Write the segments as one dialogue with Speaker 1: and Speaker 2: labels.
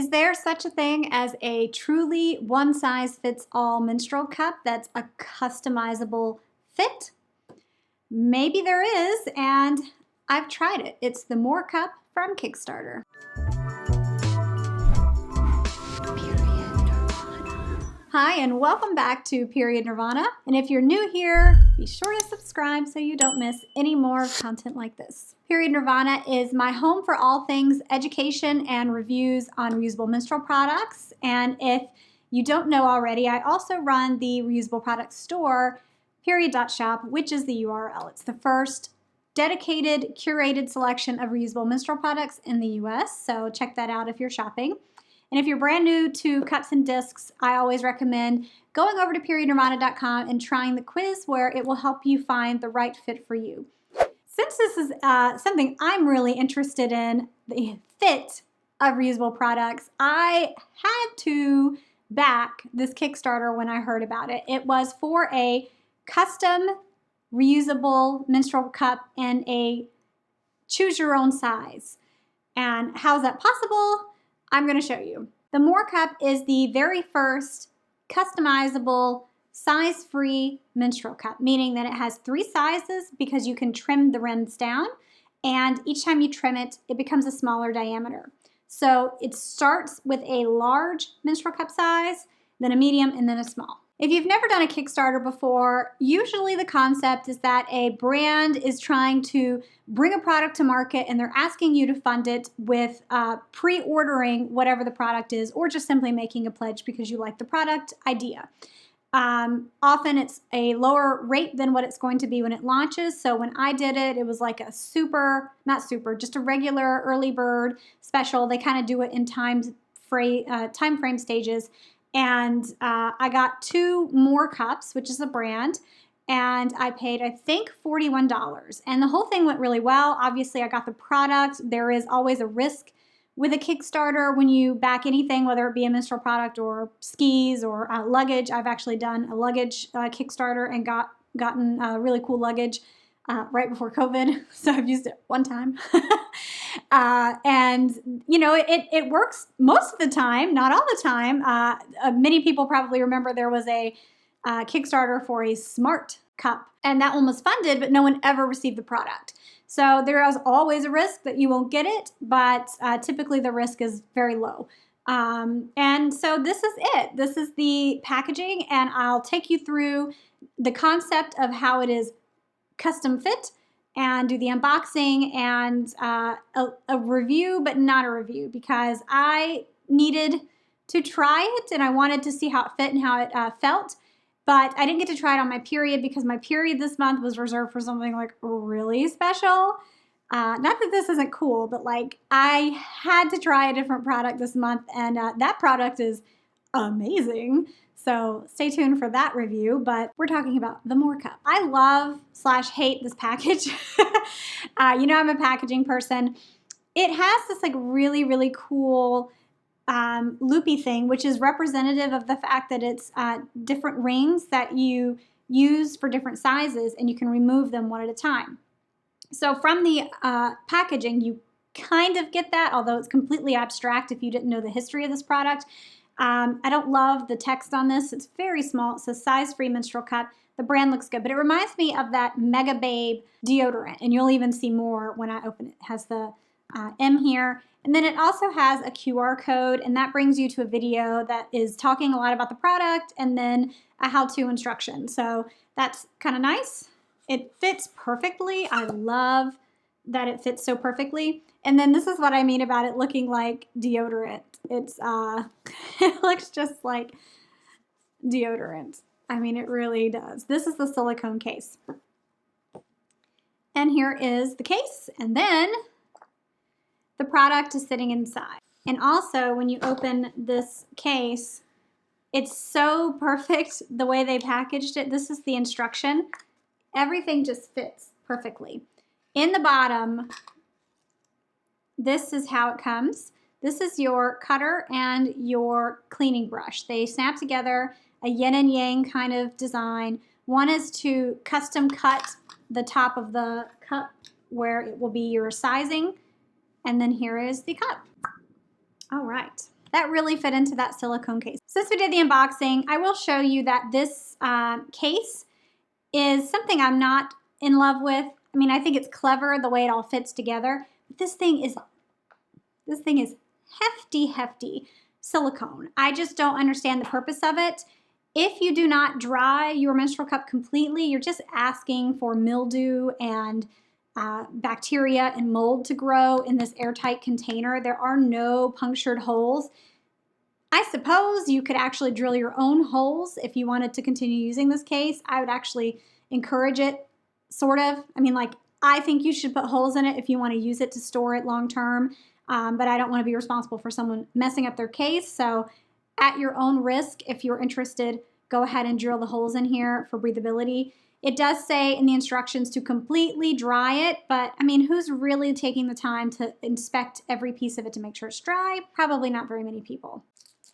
Speaker 1: Is there such a thing as a truly one-size-fits-all menstrual cup that's a customizable fit? Maybe there is, and I've tried it. It's the MoreCup from Kickstarter. Hi, and welcome back to Period Nirvana. And if you're new here, be sure to subscribe so you don't miss any more content like this. Period Nirvana is my home for all things education and reviews on reusable menstrual products. And if you don't know already, I also run the reusable product store, Period.Shop, which is the URL. It's the first dedicated, curated selection of reusable menstrual products in the US. So check that out if you're shopping. And if you're brand new to cups and discs, I always recommend going over to periodnirvana.com and trying the quiz where it will help you find the right fit for you. Since this is something I'm really interested in, the fit of reusable products, I had to back this Kickstarter when I heard about it. It was for a custom reusable menstrual cup in a choose your own size. And how is that possible? I'm going to show you. The MoreCup is the very first customizable size-free menstrual cup, meaning that it has 3 sizes because you can trim the rims down, and each time you trim it, it becomes a smaller diameter. So it starts with a large menstrual cup size, then a medium, and then a small. If you've never done a Kickstarter before, usually the concept is that a brand is trying to bring a product to market and they're asking you to fund it with pre-ordering whatever the product is, or just simply making a pledge because you like the product idea. Often it's a lower rate than what it's going to be when it launches. So when I did it, it was like a just a regular early bird special. They kind of do it in time frame stages. And I got 2 MoreCups, which is a brand, and I paid, I think, $41. And the whole thing went really well. Obviously, I got the product. There is always a risk with a Kickstarter when you back anything, whether it be a menstrual product or skis or luggage. I've actually done a luggage Kickstarter and gotten really cool luggage right before COVID, so I've used it one time. And, you know, it works most of the time, not all the time. Many people probably remember there was a Kickstarter for a smart cup, and that one was funded, but no one ever received the product. So there is always a risk that you won't get it, but typically the risk is very low. And so this is it. This is the packaging, and I'll take you through the concept of how it is custom fit and do the unboxing and a review, but not a review, because I needed to try it and I wanted to see how it fit and how it felt, but I didn't get to try it on my period because my period this month was reserved for something like really special. Not that this isn't cool, but like I had to try a different product this month, and that product is amazing. So stay tuned for that review, but we're talking about the MoreCup. I love/hate this package. You know, I'm a packaging person. It has this like really, really cool loopy thing, which is representative of the fact that it's different rings that you use for different sizes, and you can remove them one at a time. So from the packaging, you kind of get that, although it's completely abstract if you didn't know the history of this product. I don't love the text on this. It's very small. It says size-free menstrual cup. The brand looks good, but it reminds me of that Mega Babe deodorant, and you'll even see more when I open it. It has the M here, and then it also has a QR code, and that brings you to a video that is talking a lot about the product and then a how-to instruction. So that's kind of nice. It fits perfectly. I love that it fits so perfectly. And then this is what I mean about it looking like deodorant. It's it looks just like deodorant. I mean, it really does. This is the silicone case. And here is the case, and then the product is sitting inside. And also, when you open this case, it's so perfect the way they packaged it. This is the instruction. Everything just fits perfectly. In the bottom, this is how it comes. This is your cutter and your cleaning brush. They snap together, a yin and yang kind of design. One is to custom cut the top of the cup where it will be your sizing. And then here is the cup. All right. that really fit into that silicone case. Since we did the unboxing, I will show you that this case is something I'm not in love with. I mean, I think it's clever the way it all fits together. But this thing is hefty silicone. I just don't understand the purpose of it. If you do not dry your menstrual cup completely, you're just asking for mildew and bacteria and mold to grow in this airtight container. There are no punctured holes. I suppose you could actually drill your own holes if you wanted to continue using this case. I would actually encourage it, sort of. I mean, like, I think you should put holes in it if you want to use it to store it long term, but I don't want to be responsible for someone messing up their case. So at your own risk, if you're interested, go ahead and drill the holes in here for breathability. It does say in the instructions to completely dry it, but I mean, who's really taking the time to inspect every piece of it to make sure it's dry? Probably not very many people.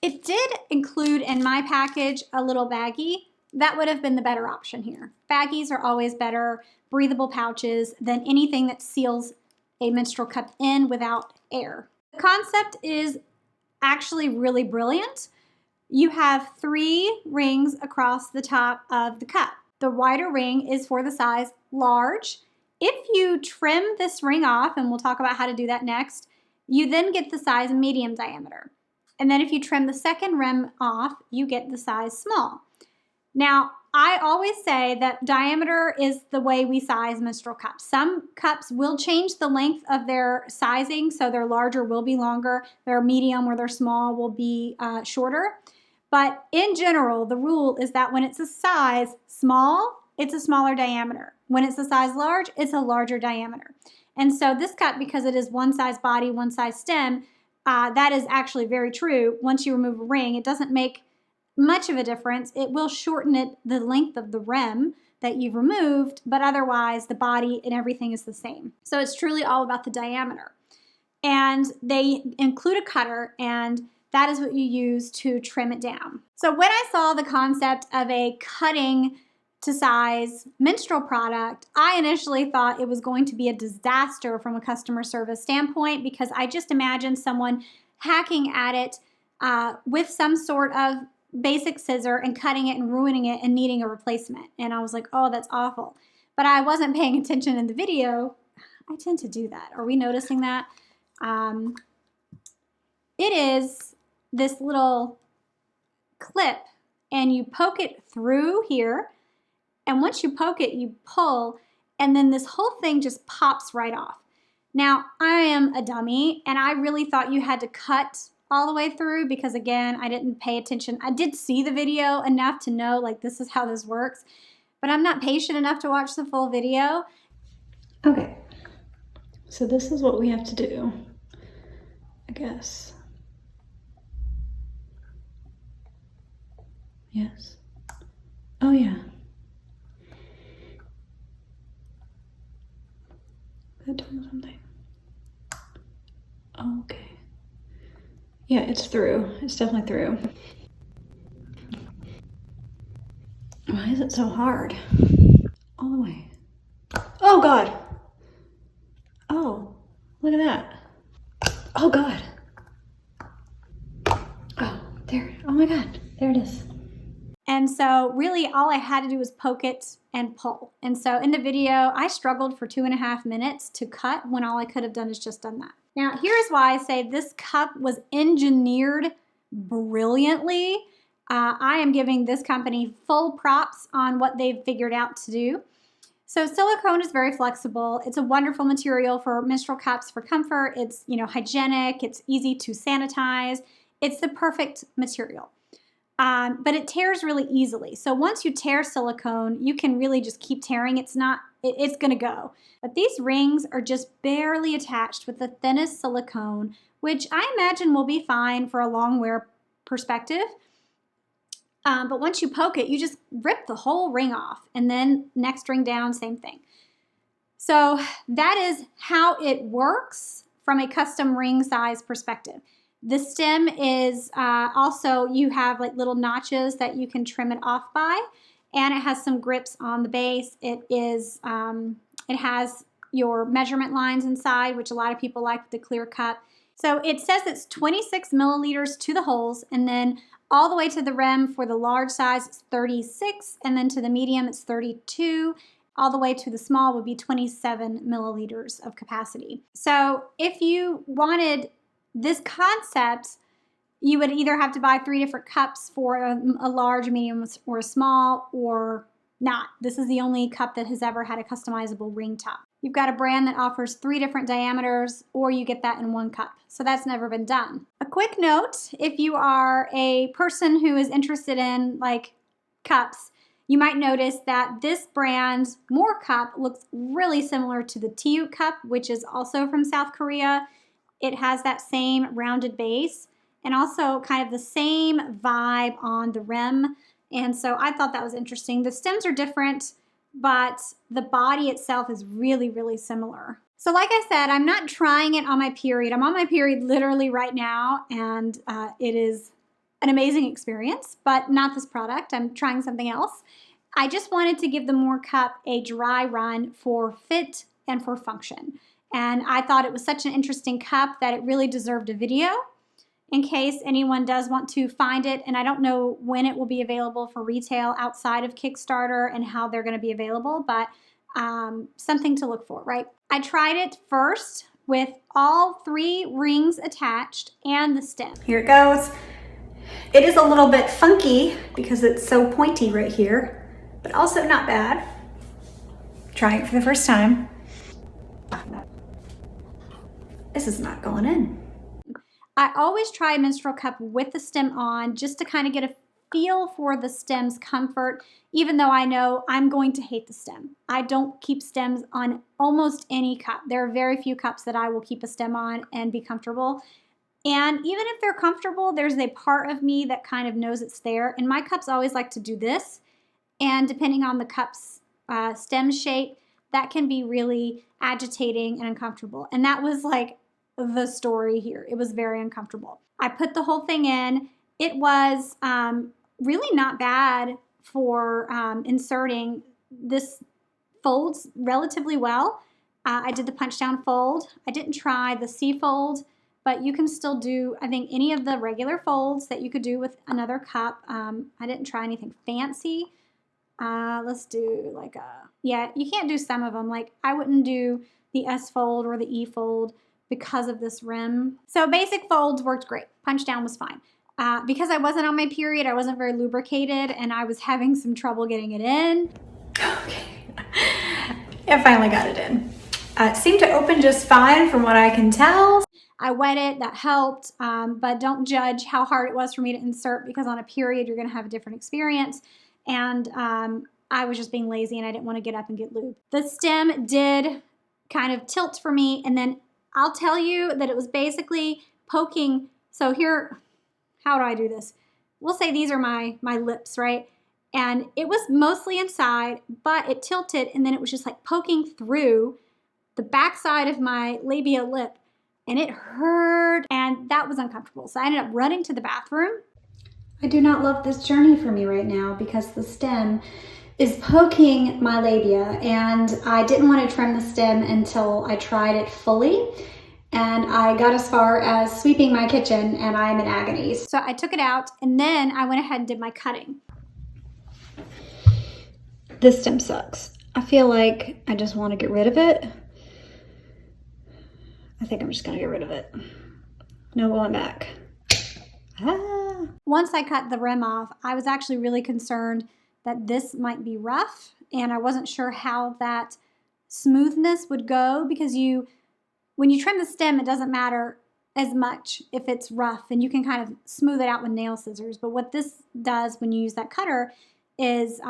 Speaker 1: It did include in my package a little baggie. That would have been the better option here. Baggies are always better, breathable pouches, than anything that seals a menstrual cup in without air. The concept is actually really brilliant. You have 3 rings across the top of the cup. The wider ring is for the size large. If you trim this ring off, and we'll talk about how to do that next, you then get the size medium diameter. And then if you trim the second rim off, you get the size small. Now, I always say that diameter is the way we size menstrual cups. Some cups will change the length of their sizing, so their larger will be longer, their medium or their small will be shorter. But in general, the rule is that when it's a size small, it's a smaller diameter. When it's a size large, it's a larger diameter. And so this cup, because it is one size body, one size stem, that is actually very true. Once you remove a ring, it doesn't make much of a difference. It will shorten the length of the rim that you've removed, but otherwise the body and everything is the same. So it's truly all about the diameter. And they include a cutter, and that is what you use to trim it down. So when I saw the concept of a cutting to size menstrual product, I initially thought it was going to be a disaster from a customer service standpoint, because I just imagined someone hacking at it with some sort of basic scissor and cutting it and ruining it and needing a replacement. And I was like, oh, that's awful. But I wasn't paying attention in the video. I tend to do that. Are we noticing that? It is this little clip, and you poke it through here. And once you poke it, you pull, and then this whole thing just pops right off. Now, I am a dummy, and I really thought you had to cut all the way through because, again, I didn't pay attention. I did see the video enough to know, like, this is how this works, but I'm not patient enough to watch the full video.
Speaker 2: Okay, so this is what we have to do, I guess. Yes. Oh, yeah. Is that doing something? Okay. Yeah, it's through. It's definitely through. Why is it so hard? All the way. Oh, God. Oh, look at that. Oh, God. Oh, there. Oh, my God. There it is.
Speaker 1: And so really all I had to do was poke it and pull. And so in the video, I struggled for 2.5 minutes to cut when all I could have done is just done that. Now, here's why I say this cup was engineered brilliantly. I am giving this company full props on what they've figured out to do. So silicone is very flexible. It's a wonderful material for menstrual cups for comfort. It's, hygienic. It's easy to sanitize. It's the perfect material. But it tears really easily. So once you tear silicone, you can really just keep tearing. It's going to go. But these rings are just barely attached with the thinnest silicone, which I imagine will be fine for a long wear perspective. But once you poke it, you just rip the whole ring off. And then next ring down, same thing. So that is how it works from a custom ring size perspective. The stem is also, you have like little notches that you can trim it off by, and it has some grips on the base. It has your measurement lines inside, which a lot of people like with the clear cup. So it says it's 26 milliliters to the holes, and then all the way to the rim for the large size it's 36, and then to the medium it's 32. All the way to the small would be 27 milliliters of capacity. So if you wanted this concept, you would either have to buy 3 different cups for a large, medium, or a small, or not. This is the only cup that has ever had a customizable ring top. You've got a brand that offers 3 different diameters, or you get that in 1 cup. So that's never been done. A quick note, if you are a person who is interested in like cups, you might notice that this brand, MoreCup, looks really similar to the TU cup, which is also from South Korea. It has that same rounded base and also kind of the same vibe on the rim. And so I thought that was interesting. The stems are different, but the body itself is really, really similar. So like I said, I'm not trying it on my period. I'm on my period literally right now, and it is an amazing experience, but not this product. I'm trying something else. I just wanted to give the MoreCup a dry run for fit and for function. And I thought it was such an interesting cup that it really deserved a video in case anyone does want to find it. And I don't know when it will be available for retail outside of Kickstarter and how they're going to be available, but something to look for, right? I tried it first with all 3 rings attached and the stem. Here it goes. It is a little bit funky because it's so pointy right here, but also not bad. Trying it for the first time. This is not going in. I always try a menstrual cup with the stem on just to kind of get a feel for the stem's comfort, even though I know I'm going to hate the stem. I don't keep stems on almost any cup. There are very few cups that I will keep a stem on and be comfortable. And even if they're comfortable, there's a part of me that kind of knows it's there. And my cups always like to do this. And depending on the cup's stem shape, that can be really agitating and uncomfortable. And that was like the story here. It was very uncomfortable. I put the whole thing in. It was really not bad for inserting. This folds relatively well. I did the punch down fold. I didn't try the C fold, but you can still do, I think, any of the regular folds that you could do with another cup. I didn't try anything fancy. Let's do like yeah, you can't do some of them. Like I wouldn't do the S fold or the E fold because of this rim. So basic folds worked great. Punch down was fine. Because I wasn't on my period, I wasn't very lubricated, and I was having some trouble getting it in. Okay, I finally got it in. It seemed to open just fine from what I can tell. I wet it, that helped, but don't judge how hard it was for me to insert because on a period you're gonna have a different experience. And I was just being lazy and I didn't want to get up and get lube. The stem did kind of tilt for me, and then I'll tell you that it was basically poking. So here, how do I do this? We'll say these are my lips, right? And it was mostly inside, but it tilted, and then it was just like poking through the backside of my labia lip, and it hurt, and that was uncomfortable. So I ended up running to the bathroom. I do not love this journey for me right now because the stem is poking my labia, and I didn't want to trim the stem until I tried it fully. And I got as far as sweeping my kitchen, and I'm in agony. So I took it out, and then I went ahead and did my cutting. This stem sucks. I feel like I just want to get rid of it. I think I'm just gonna get rid of it. No going back. Once I cut the rim off, I was actually really concerned that this might be rough, and I wasn't sure how that smoothness would go, because when you trim the stem, it doesn't matter as much if it's rough, and you can kind of smooth it out with nail scissors. But what this does when you use that cutter is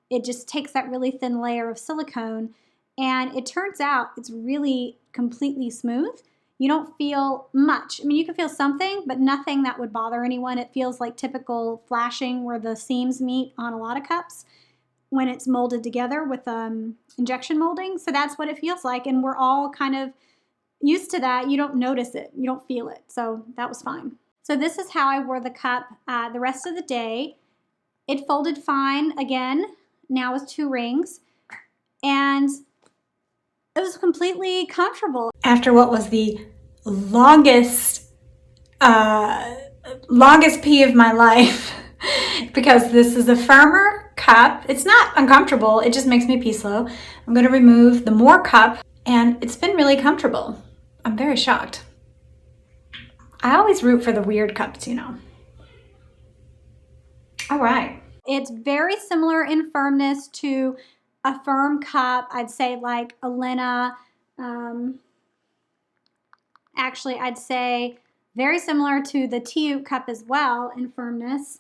Speaker 1: it just takes that really thin layer of silicone, and it turns out it's really completely smooth. You don't feel much. I mean, you can feel something, but nothing that would bother anyone. It feels like typical flashing where the seams meet on a lot of cups when it's molded together with injection molding. So that's what it feels like, and we're all kind of used to that. You don't notice it. You don't feel it. So that was fine. So this is how I wore the cup the rest of the day. It folded fine again, now with 2 rings, and it was completely comfortable. After what was the longest pee of my life because this is a firmer cup. It's not uncomfortable. It just makes me pee slow. I'm going to remove the MoreCup, and it's been really comfortable. I'm very shocked. I always root for the weird cups, you know. All right. It's very similar in firmness to a firm cup. I'd say like a Lena. Actually, I'd say very similar to the Tiu cup as well in firmness.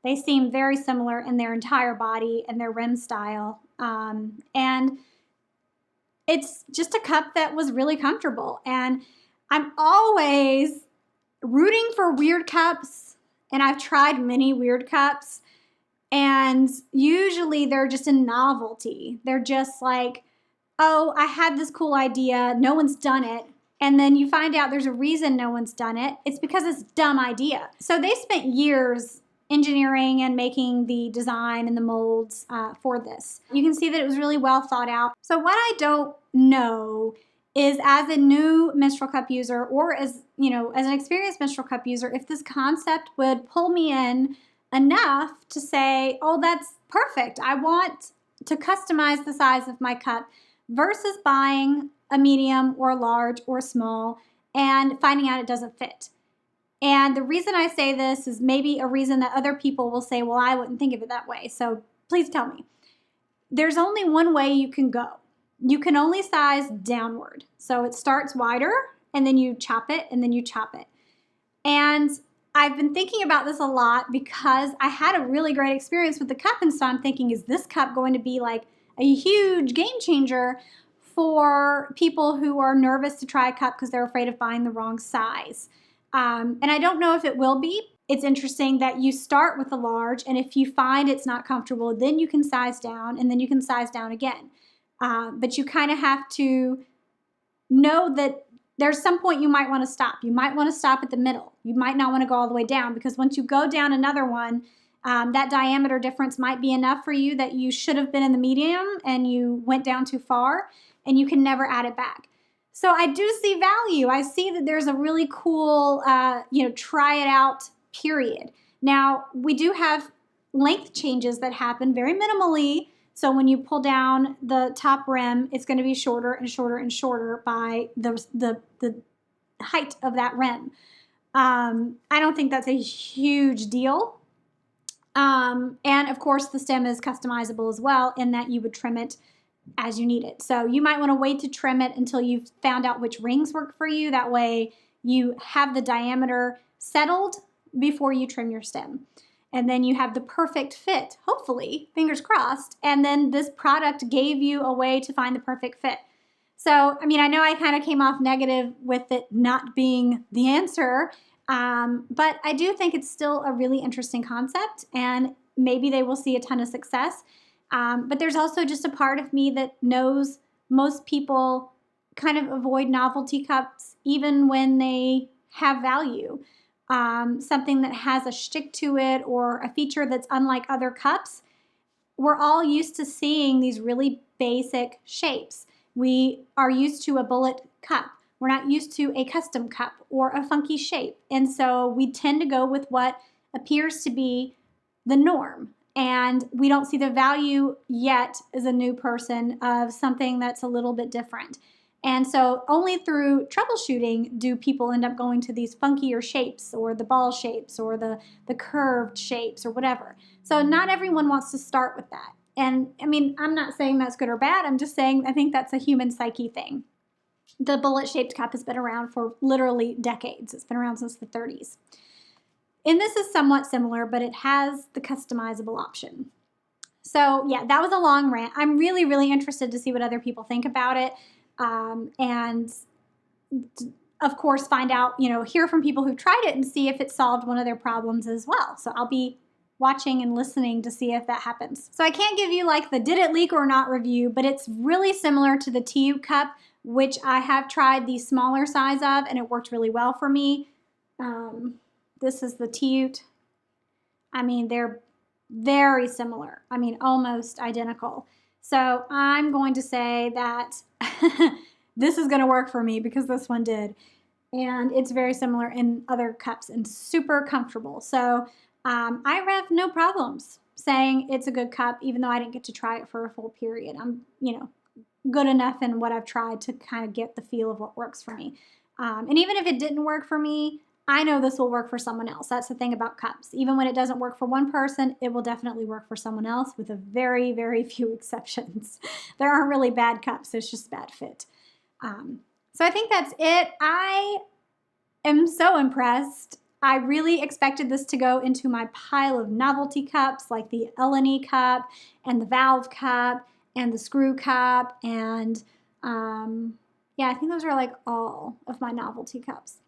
Speaker 1: They seem very similar in their entire body and their rim style. And it's just a cup that was really comfortable. And I'm always rooting for weird cups, and I've tried many weird cups, and usually they're just a novelty. They're just like, oh, I had this cool idea, no one's done it. And then you find out there's a reason no one's done it. It's because it's a dumb idea. So they spent years engineering and making the design and the molds for this. You can see that it was really well thought out. So what I don't know is, as a new menstrual cup user, or as, you know, as an experienced menstrual cup user, if this concept would pull me in enough to say, oh, that's perfect. I want to customize the size of my cup, versus buying a medium or a large or a small and finding out it doesn't fit. And the reason I say this is maybe a reason that other people will say, well, I wouldn't think of it that way. So please tell me. There's only one way you can go. You can only size downward. So it starts wider, and then you chop it, and then you chop it. And I've been thinking about this a lot because I had a really great experience with the cup, and so I'm thinking, is this cup going to be like a huge game changer for people who are nervous to try a cup because they're afraid of buying the wrong size? And I don't know if it will be. It's interesting that you start with a large, and if you find it's not comfortable, then you can size down, and then you can size down again. But you kind of have to know that there's some point you might want to stop. You might want to stop at the middle. You might not want to go all the way down, because once you go down another one, that diameter difference might be enough for you that you should have been in the medium and you went down too far, and you can never add it back. So I do see value. I see that there's a really cool, try it out period. Now, we do have length changes that happen very minimally. So when you pull down the top rim, it's going to be shorter and shorter and shorter by the height of that rim. I don't think that's a huge deal. And of course, the stem is customizable as well, in that you would trim it as you need it. So you might want to wait to trim it until you've found out which rings work for you. That way you have the diameter settled before you trim your stem. And then you have the perfect fit, hopefully, fingers crossed. And then this product gave you a way to find the perfect fit. So, I mean, I know I kind of came off negative with it not being the answer, but I do think it's still a really interesting concept, and maybe they will see a ton of success. But there's also just a part of me that knows most people kind of avoid novelty cups even when they have value. Something that has a shtick to it or a feature that's unlike other cups. We're all used to seeing these really basic shapes. We are used to a bullet cup. We're not used to a custom cup or a funky shape. And so we tend to go with what appears to be the norm. And we don't see the value yet as a new person of something that's a little bit different. And so only through troubleshooting do people end up going to these funkier shapes, or the ball shapes, or the curved shapes, or whatever. So not everyone wants to start with that. And I mean, I'm not saying that's good or bad. I'm just saying I think that's a human psyche thing. The bullet-shaped cup has been around for literally decades. It's been around since the 30s. And this is somewhat similar, but it has the customizable option. So yeah, that was a long rant. I'm really, really interested to see what other people think about it. And of course, find out, hear from people who've tried it and see if it solved one of their problems as well. So I'll be watching and listening to see if that happens. So I can't give you like the did it leak or not review, but it's really similar to the Tiu cup, which I have tried the smaller size of, and it worked really well for me. This is the Tiu. I mean, they're very similar. I mean, almost identical. So I'm going to say that this is going to work for me because this one did. and it's very similar in other cups and super comfortable. So I have no problems saying it's a good cup, even though I didn't get to try it for a full period. I'm, good enough in what I've tried to kind of get the feel of what works for me. And even if it didn't work for me, I know this will work for someone else. That's the thing about cups. Even when it doesn't work for one person, it will definitely work for someone else, with a very, very few exceptions. There aren't really bad cups. It's just bad fit. So I think that's it. I am so impressed. I really expected this to go into my pile of novelty cups, like the Eleni cup and the valve cup and the screw cup, and yeah, I think those are like all of my novelty cups.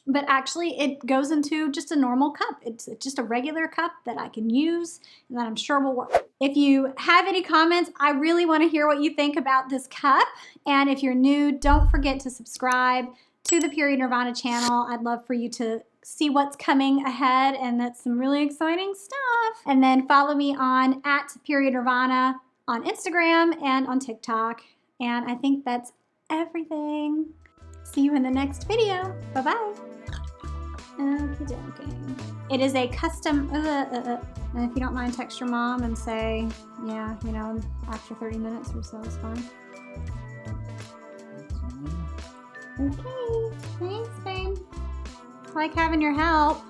Speaker 1: But actually it goes into just a normal cup. It's just a regular cup that I can use and that I'm sure will work. If you have any comments, I really want to hear what you think about this cup. And if you're new, don't forget to subscribe to the Period Nirvana channel. I'd love for you to see what's coming ahead, and that's some really exciting stuff. And then follow me on @PeriodNirvana on Instagram and on TikTok. And I think that's everything. See you in the next video. Bye-bye. Okay. It is a custom, and if you don't mind, text your mom and say, yeah, after 30 minutes or so is fine. Okay, thanks, babe. I like having your help.